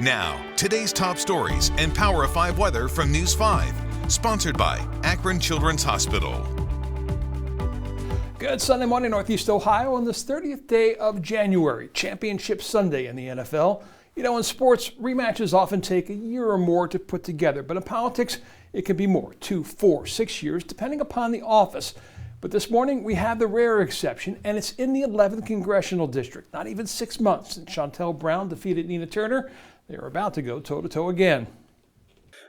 Now, today's top stories and Power of 5 weather from News 5. Sponsored by Akron Children's Hospital. Good Sunday morning, Northeast Ohio, on this 30th day of January, Championship Sunday in the NFL. You know, in sports, rematches often take a year or more to put together, but in politics, it can be more, 2, 4, 6 years, depending upon the office. But this morning, we have the rare exception, and it's in the 11th Congressional District. Not even 6 months since Shontel Brown defeated Nina Turner. They are about to go toe-to-toe again.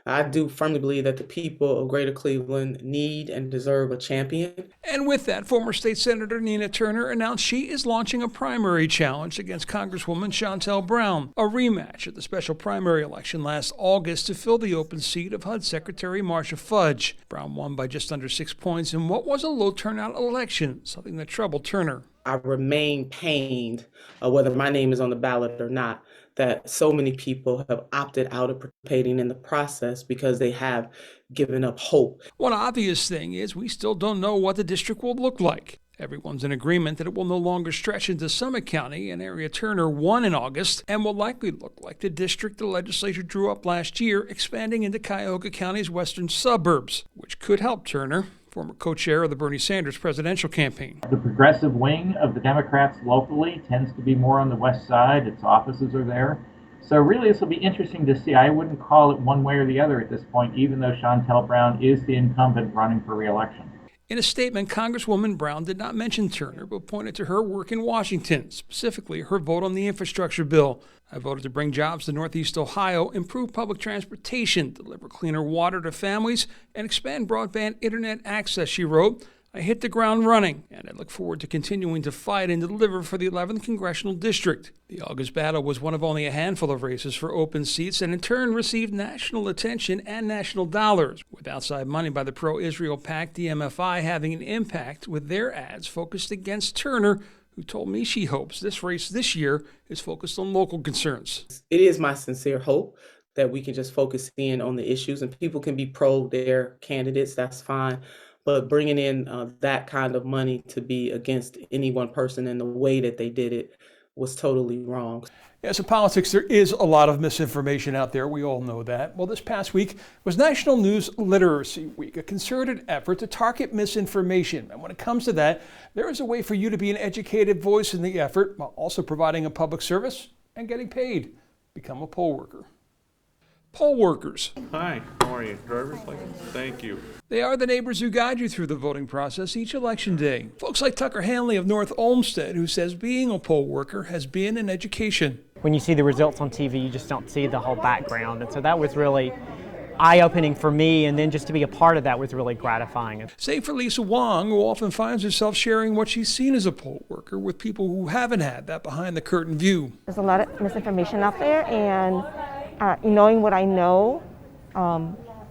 I do firmly believe that the people of Greater Cleveland need and deserve a champion. And with that, former State Senator Nina Turner announced she is launching a primary challenge against Congresswoman Shontel Brown, a rematch of the special primary election last August to fill the open seat of HUD Secretary Marcia Fudge. Brown won by just under 6 points in what was a low turnout election, something that troubled Turner. I remain pained, whether my name is on the ballot or not, that so many people have opted out of participating in the process because they have given up hope. One obvious thing is we still don't know what the district will look like. Everyone's in agreement that it will no longer stretch into Summit County, an area Turner won in August, and will likely look like the district the legislature drew up last year, expanding into Cuyahoga County's western suburbs, which could help Turner, former co-chair of the Bernie Sanders presidential campaign. The progressive wing of the Democrats locally tends to be more on the west side. Its offices are there. So really this will be interesting to see. I wouldn't call it one way or the other at this point, even though Shontel Brown is the incumbent running for re-election. In a statement, Congresswoman Brown did not mention Turner, but pointed to her work in Washington, specifically her vote on the infrastructure bill. I voted to bring jobs to Northeast Ohio, improve public transportation, deliver cleaner water to families, and expand broadband internet access, she wrote. I hit the ground running, and I look forward to continuing to fight and deliver for the 11th Congressional District. The August battle was one of only a handful of races for open seats and in turn received national attention and national dollars, with outside money by the pro-Israel PAC DMFI having an impact with their ads focused against Turner, who told me she hopes this race this year is focused on local concerns. It is my sincere hope that we can just focus in on the issues, and people can be pro their candidates, that's fine. But bringing in that kind of money to be against any one person in the way that they did it was totally wrong. Yes, in politics, there is a lot of misinformation out there. We all know that. Well, this past week was National News Literacy Week, a concerted effort to target misinformation. And when it comes to that, there is a way for you to be an educated voice in the effort while also providing a public service and getting paid. Become a poll worker. Poll workers. Hi, how are you? Driver's license? Thank you. They are the neighbors who guide you through the voting process each election day. Folks like Tucker Hanley of North Olmsted, who says being a poll worker has been an education. When you see the results on TV, you just don't see the whole background. And so that was really eye-opening for me, and then just to be a part of that was really gratifying. Save for Lisa Wong, who often finds herself sharing what she's seen as a poll worker with people who haven't had that behind-the-curtain view. There's a lot of misinformation out there, and knowing what I know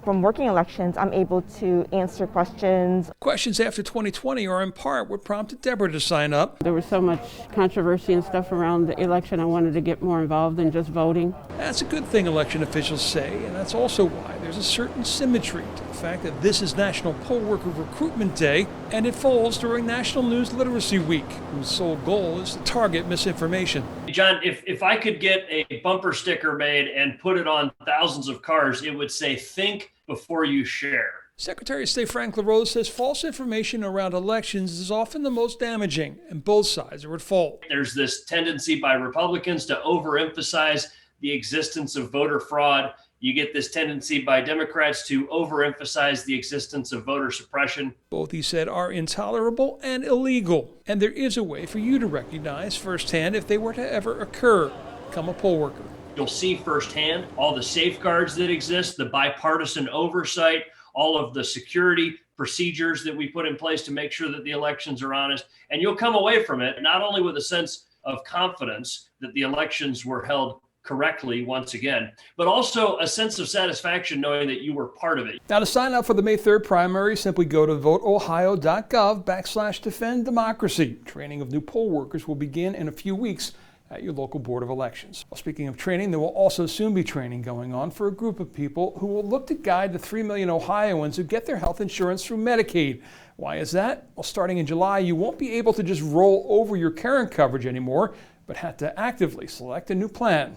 from working elections, I'm able to answer questions. Questions after 2020 are in part what prompted Deborah to sign up. There was so much controversy and stuff around the election. I wanted to get more involved than just voting. That's a good thing, election officials say, and that's also why there's a certain symmetry to the fact that this is National Poll Worker Recruitment Day, and it falls during National News Literacy Week, whose sole goal is to target misinformation. John, if I could get a bumper sticker made and put it on thousands of cars, it would say, think before you share. Secretary of State Frank LaRose says false information around elections is often the most damaging, and both sides are at fault. There's this tendency by Republicans to overemphasize the existence of voter fraud. You get this tendency by Democrats to overemphasize the existence of voter suppression. Both, he said, are intolerable and illegal. And there is a way for you to recognize firsthand if they were to ever occur. Become a poll worker. You'll see firsthand all the safeguards that exist, the bipartisan oversight, all of the security procedures that we put in place to make sure that the elections are honest. And you'll come away from it not only with a sense of confidence that the elections were held correctly once again, but also a sense of satisfaction knowing that you were part of it. Now, to sign up for the May 3rd primary, simply go to voteohio.gov/defend democracy. Training of new poll workers will begin in a few weeks at your local Board of Elections. Well, speaking of training, there will also soon be training going on for a group of people who will look to guide the 3 million Ohioans who get their health insurance through Medicaid. Why is that? Well, starting in July, you won't be able to just roll over your current coverage anymore, but have to actively select a new plan.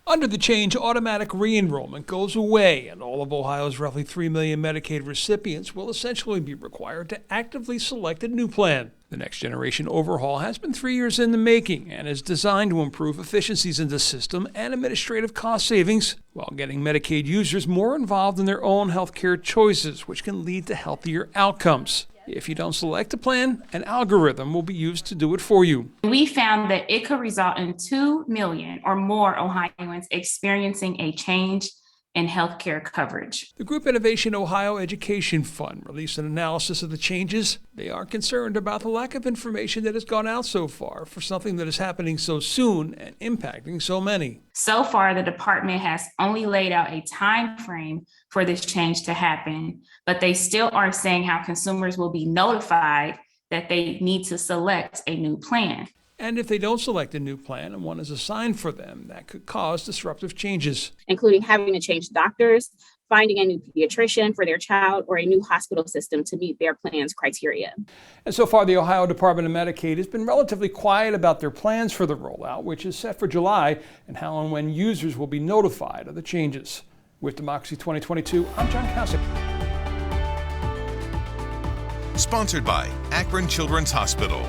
Under the change, automatic re-enrollment goes away, and all of Ohio's roughly 3 million Medicaid recipients will essentially be required to actively select a new plan. The next generation overhaul has been 3 years in the making and is designed to improve efficiencies in the system and administrative cost savings while getting Medicaid users more involved in their own healthcare choices, which can lead to healthier outcomes. If you don't select a plan, an algorithm will be used to do it for you. We found that it could result in 2 million or more Ohioans experiencing a change in healthcare coverage. The Group Innovation Ohio Education Fund released an analysis of the changes. They are concerned about the lack of information that has gone out so far for something that is happening so soon and impacting so many. So far, the department has only laid out a time frame for this change to happen, but they still aren't saying how consumers will be notified that they need to select a new plan. And if they don't select a new plan and one is assigned for them, that could cause disruptive changes, including having to change doctors, finding a new pediatrician for their child, or a new hospital system to meet their plan's criteria. And so far, the Ohio Department of Medicaid has been relatively quiet about their plans for the rollout, which is set for July, and how and when users will be notified of the changes. With Democracy 2022, I'm John Kasich. Sponsored by Akron Children's Hospital.